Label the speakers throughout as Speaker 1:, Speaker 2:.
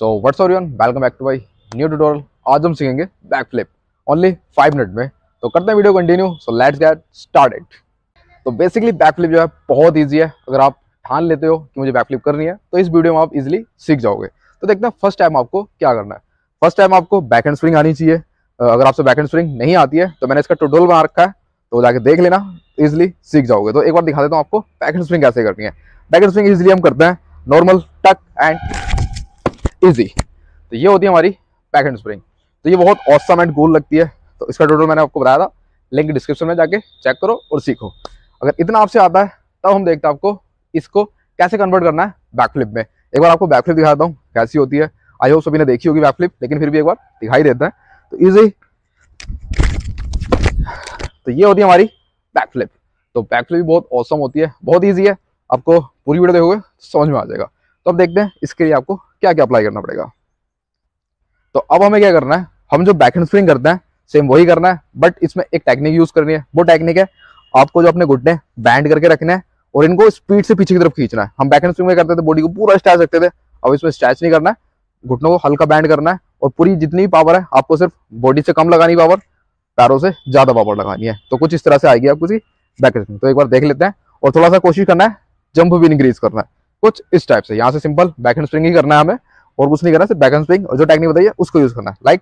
Speaker 1: So what's everyone, welcome back to my new tutorial. आज हम सीखेंगे बैक फ्लिप ओनली 5 मिनट में। तो करते हैं video continue. So let's get started. तो बेसिकली बैक फ्लिप जो है बहुत ईजी है। अगर आप ठान लेते हो कि मुझे बैक फ्लिप करनी है तो इस वीडियो में आप इजीली सीख जाओगे। तो देखते हैं फर्स्ट टाइम आपको क्या करना है। फर्स्ट टाइम आपको बैक हैंड स्प्रिंग आनी चाहिए। अगर आपसे बैक हैंड स्प्रिंग नहीं आती है तो मैंने इसका ट्यूटोरियल बना रखा है, तो जाके देख लेना, इजिली सीख जाओगे। तो एक बार दिखा देता हूँ आपको बैक हैंड स्प्रिंग कैसे करनी है। बैक हैंड स्प्रिंग इजिली हम करते हैं नॉर्मल टक एंड इजी। तो ये होती है हमारी बैक हैंड स्प्रिंग। तो ये बहुत ऑसम एंड कूल लगती है। तो इसका ट्यूटोरियल मैंने आपको बताया था, लिंक डिस्क्रिप्शन में जाके चेक करो और सीखो। अगर इतना आपसे आता है तब हम देखते हैं आपको इसको कैसे कन्वर्ट करना है बैक फ्लिप में। एक बार आपको बैक फ्लिप दिखाता हूँ कैसी होती है। आई होप सभी ने देखी होगी बैक फ्लिप, लेकिन फिर भी एक बार दिखाई देता है। तो इजी, तो ये होती है हमारी बैक फ्लिप। तो बैक फ्लिप भी बहुत ऑसम होती है, बहुत ईजी है। आपको पूरी वीडियो देखोगे समझ में आ जाएगा। तो अब देखते हैं इसके लिए आपको क्या क्या अप्लाई करना पड़ेगा। तो अब हमें क्या करना है, हम जो बैक हैंड स्प्रिंग करते हैं सेम वही करना है, बट इसमें एक टेक्निक यूज करनी है। वो टेक्निक है आपको जो अपने घुटने बैंड करके रखने हैं और इनको स्पीड से पीछे की तरफ खींचना है। हम बैक हैंड स्प्रिंग में करते थे बॉडी को पूरा स्ट्रेच रखते थे, अब इसमें स्ट्रेच नहीं करना है, घुटनों को हल्का बैंड करना है और पूरी जितनी पावर है आपको सिर्फ बॉडी से कम लगानी पावर, पैरों से ज्यादा पावर लगानी है। तो कुछ इस तरह से आएगी आपको बैक हैंड स्प्रिंग। तो एक बार देख लेते हैं और थोड़ा सा कोशिश करना है जंप भी इंक्रीज करना है कुछ इस टाइप से। यहाँ से सिंपल बैक हैंड स्प्रिंग ही करना है हमें और कुछ नहीं करना, सिर्फ बैक हैंड स्प्रिंग और जो टेक्निक बताइए उसको यूज करना है। लाइक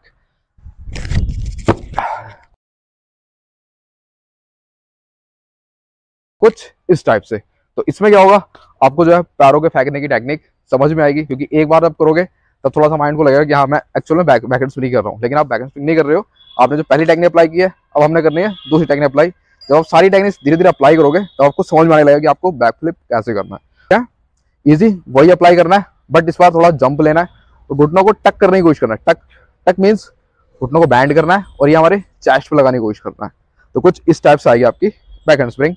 Speaker 1: कुछ इस टाइप से। तो इसमें क्या होगा, आपको जो है पैरों के फेंकने की टेक्निक समझ में आएगी, क्योंकि एक बार आप करोगे तब थोड़ा सा माइंड को लगेगा कि हाँ मैं एक्चुअल में बैक हैंड स्प्रिंग कर रहा हूँ, लेकिन आप बैक हैंड स्प्रिंग नहीं कर रहे हो। आपने जो पहली टेक्निक अप्लाई की है अब हमने करनी है दूसरी टेक्निक अप्लाई। जब आप सारी टेक्निक धीरे धीरे अप्लाई करोगे तो आपको समझ में आने लगेगा कि आपको बैक फ्लिप कैसे करना है। क्या इजी वही अप्लाई करना है, बट इस बार थोड़ा जंप लेना है और घुटनों को टक करने की कोशिश करना है। टक टक मीन्स घुटनों को बैंड करना है और ये हमारे चेस्ट पे लगाने की कोशिश करना है। तो कुछ इस टाइप से आएगी आपकी बैक हैंड स्प्रिंग।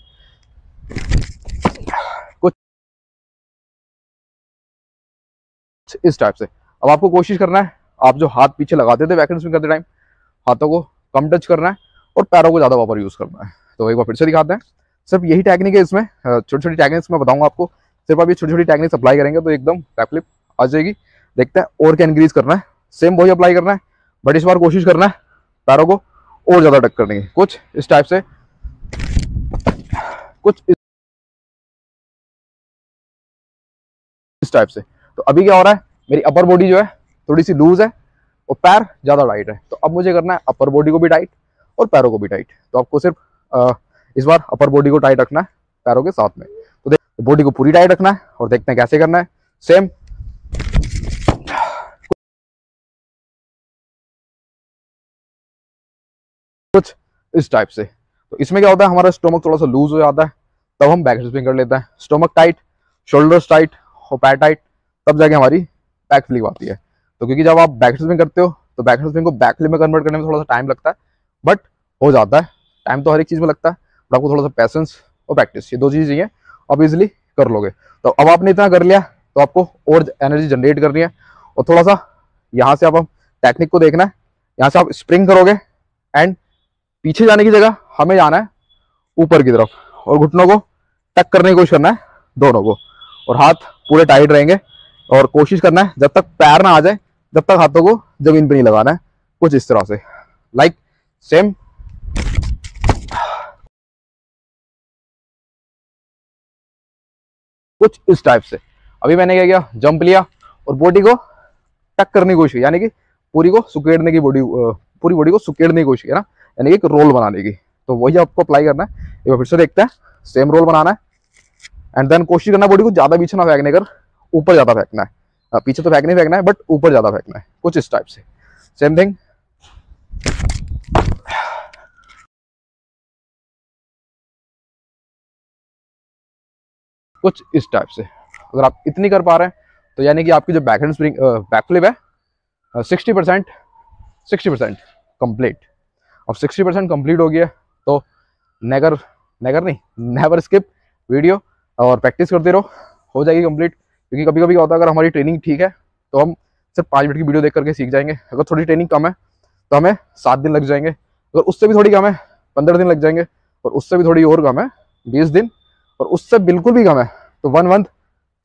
Speaker 1: कुछ इस टाइप से। अब आपको कोशिश करना है, आप जो हाथ पीछे लगाते थे बैक हैंड स्प्रिंग करते टाइम, हाथों को कम टच करना है और पैरों को ज्यादा पावर यूज करना है। तो एक बार फिर से दिखाते हैं। सिर्फ यही टेक्निक है इसमें, छोटी छोटी टेक्निक्स मैं बताऊंगा आपको। सिर्फ आप ये छोटी छोटी टेक्निक्स अप्लाई करेंगे तो एकदम बैक फ्लिप आ जाएगी। देखते हैं और क्या इंक्रीज करना है। सेम वही अप्लाई करना है, बट इस बार कोशिश करना है पैरों को और ज्यादा टक करने की, कुछ इस टाइप से। कुछ इस टाइप से। तो अभी क्या हो रहा है, मेरी अपर बॉडी जो है थोड़ी सी लूज है और पैर ज्यादा टाइट है। तो अब मुझे करना है अपर बॉडी को भी टाइट और पैरों को भी टाइट। तो आपको सिर्फ इस बार अपर बॉडी को टाइट रखना है पैरों के साथ में। तो बॉडी को पूरी टाइट रखना है और देखते हैं कैसे करना है। सेम कुछ इस टाइप से। तो इसमें क्या होता है, हमारा स्टोमक थोड़ा सा लूज हो जाता है, तब हम बैक स्प्रिंग कर लेते हैं। स्टोमक टाइट, शोल्डर्स टाइट और पैर टाइट, तब जाके हमारी बैक फ्लिप आती है। तो क्योंकि जब आप बैक स्प्रिंग करते हो तो बैक स्प्रिंग को बैक फ्लिप में कन्वर्ट करने में थोड़ा सा टाइम लगता है, बट हो जाता है। टाइम तो हर एक चीज में लगता है, बट आपको थोड़ा सा पैसेंस और प्रैक्टिस, ये दो चीज चाहिए, आप इजिली कर लोगे। तो अब आपने इतना कर लिया तो आपको और एनर्जी जनरेट करनी है और थोड़ा सा यहाँ से आप टेक्निक को देखना है। यहाँ से आप स्प्रिंग करोगे एंड पीछे जाने की जगह हमें जाना है ऊपर की तरफ और घुटनों को टक करने की कोशिश करना है दोनों को, और हाथ पूरे टाइट रहेंगे और कोशिश करना है जब तक पैर ना आ जाए जब तक हाथों को जमीन पे नहीं लगाना है। कुछ इस तरह से, लाइक सेम। कुछ इस टाइप से। अभी मैंने क्या किया, जंप लिया और बॉडी को टक करने की कोशिश की, यानी कि पूरी को सुकेड़ने की पूरी बॉडी को सुकेड़ने की कोशिश की ना, यानी कि एक रोल बनाने की। तो वही आपको अप्लाई करना है। एक बार फिर से देखते हैं। सेम रोल बनाना है एंड देन कोशिश करना है बॉडी को ज्यादा पीछे ना फेंकने कर, ऊपर ज्यादा फेंकना है। पीछे तो फेंकने फेंकना है बट ऊपर ज्यादा फेंकना है। कुछ इस टाइप से। Same thing. कुछ इस टाइप से। अगर आप इतनी कर पा रहे हैं तो यानी कि आपकी जो back hand spring back flip है 60% कंप्लीट। अब 60% कंप्लीट हो गया तो नेगर नेगर नहीं नेवर स्किप वीडियो और प्रैक्टिस करते रहो, हो जाएगी कंप्लीट। क्योंकि कभी कभी क्या होता है, अगर हमारी ट्रेनिंग ठीक है तो हम सिर्फ 5 मिनट की वीडियो देख करके सीख जाएंगे। अगर थोड़ी ट्रेनिंग कम है तो हमें 7 दिन लग जाएंगे, अगर उससे भी थोड़ी कम है 15 दिन लग जाएंगे, और उससे भी थोड़ी और कम है 20 दिन, और उससे बिल्कुल भी कम है तो 1 मंथ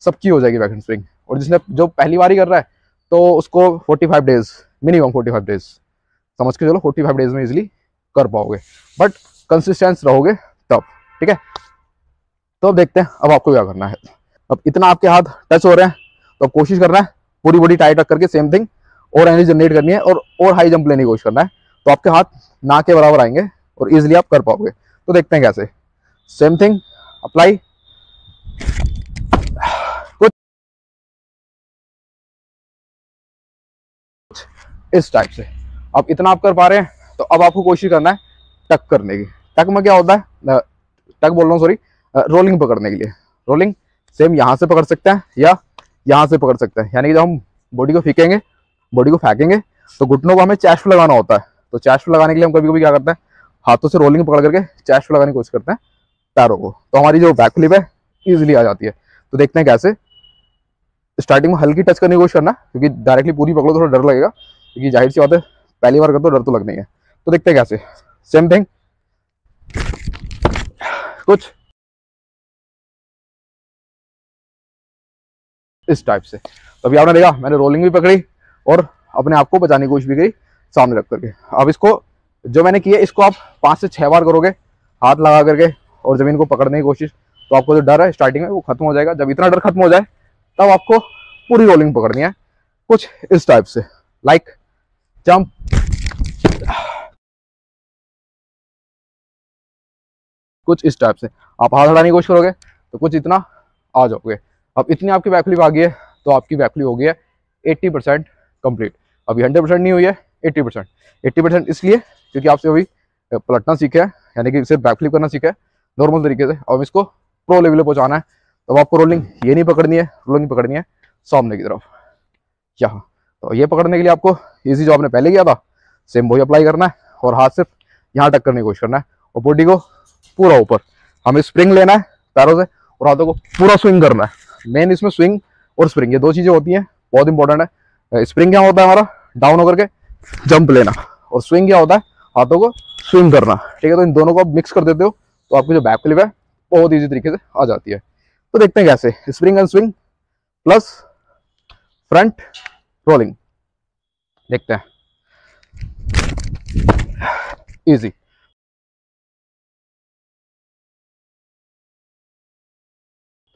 Speaker 1: सबकी हो जाएगी बैक हैंड स्प्रिंग। और जिसने जो पहली बार ही कर रहा है तो उसको 45 डेज, मिनिमम 45 डेज समझ के चलो, 45 डेज में इजीली कर पाओगे, बट कंसिस्टेंस रहोगे तब। ठीक है, तो अब देखते हैं अब आपको क्या करना है। अब इतना आपके हाथ टच हो रहे हैं तो अब कोशिश करना है पूरी बॉडी टाइट रख करके सेम थिंग और एनर्जी जनरेट करनी है और हाई जंप लेने की कोशिश करना है, तो आपके हाथ ना के बराबर आएंगे और इजीली आप कर पाओगे। तो देखते हैं कैसे। सेम थिंग अप्लाई, कुछ इस टाइप से। अब इतना आप कर पा रहे हैं तो अब आपको कोशिश करना है टक करने की। टक में क्या होता है, टक बोल रहा हूँ सॉरी, रोलिंग पकड़ने के लिए। रोलिंग सेम यहाँ से पकड़ सकते हैं या यहाँ से पकड़ सकते हैं, यानी कि जब हम बॉडी को फेंकेंगे, बॉडी को फेंकेंगे तो घुटनों को हमें चेस्ट पे लगाना होता है। तो चेस्ट पे लगाने के लिए हम कभी कभी क्या करते हैं, हाथों से रोलिंग पकड़ करके चेस्ट पे लगाने की कोशिश करते हैं पैरों को, तो हमारी जो बैक फ्लिप है ईजिली आ जाती है। तो देखते हैं कैसे। स्टार्टिंग में हल्की टच करने की कोशिश करना, क्योंकि डायरेक्टली पूरी पकड़ो थोड़ा डर लगेगा, क्योंकि जाहिर सी बात है पहली बार करते हो डर तो लगनी है। तो देखते हैं कैसे। सेम थिंग कुछ इस टाइप से। तो अभी आपने देखा मैंने रोलिंग भी पकड़ी और अपने आप को बचाने की कोशिश भी करी सामने रख करके। अब इसको जो मैंने किया इसको आप 5 से 6 बार करोगे हाथ लगा करके और जमीन को पकड़ने की कोशिश, तो आपको जो डर है स्टार्टिंग में वो खत्म हो जाएगा। जब इतना डर खत्म हो जाए तब आपको पूरी रोलिंग पकड़नी है कुछ इस टाइप से, लाइक जंप, कुछ इस टाइप से। आप हाथ हटाने की कोशिश करोगे तो कुछ इतना आ जाओगे। अब इतनी आपकी बैक फ्लिप आ गई है तो आपकी बैक फ्लिप हो गई है 80% कंप्लीट। अभी 100% नहीं हुई है, 80%। 80% इसलिए क्योंकि आपसे अभी पलटना सीखा है, यानी कि सिर्फ बैक फ्लिप करना सीखा है नॉर्मल तरीके से। अब इसको प्रो लेवल पे पहुंचाना है, तो आपको रोलिंग ये नहीं पकड़नी है, रोलिंग पकड़नी है सामने की तरफ यहाँ। तो ये पकड़ने के लिए आपको इजी जो आपने पहले किया था सेम वही अप्लाई करना है और हाथ सिर्फ यहाँ टक करने की कोशिश करना है और बॉडी को पूरा ऊपर। हमें स्प्रिंग लेना है पैरों से और हाथों को पूरा स्विंग करना है। मेन इसमें स्विंग और स्प्रिंग ये दो चीजें होती हैं, बहुत इंपॉर्टेंट है। स्प्रिंग क्या होता है हमारा डाउन होकर के जंप लेना, और स्विंग क्या होता है हाथों को स्विंग करना। ठीक है, तो इन दोनों को आप मिक्स कर देते हो तो आपकी जो बैक फ्लिप है बहुत ईजी तरीके से आ जाती है। तो देखते हैं कैसे। Spring and swing plus front rolling, देखते हैं। इजी।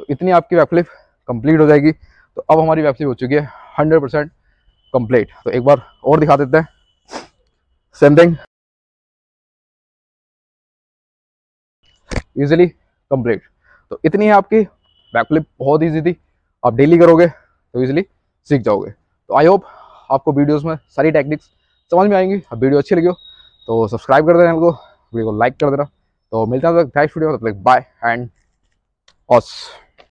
Speaker 1: तो इतनी आपकी बैक फ्लिप कंप्लीट हो जाएगी। तो अब हमारी बैक फ्लिप हो चुकी है 100% कंप्लीट। तो एक बार और दिखा देते हैं। Same thing easily complete. तो इतनी है आपकी बैक फ्लिप, बहुत इजी थी। आप डेली करोगे तो इजीली सीख जाओगे। तो आई होप आपको वीडियोस में सारी टेक्निक्स समझ में आएंगी। अब वीडियो अच्छी लगी हो तो सब्सक्राइब कर देना चैनल को, वीडियो को लाइक कर देना। तो मिलते हैं नेक्स्ट वीडियो में, तब तक बाय एंड ऑस।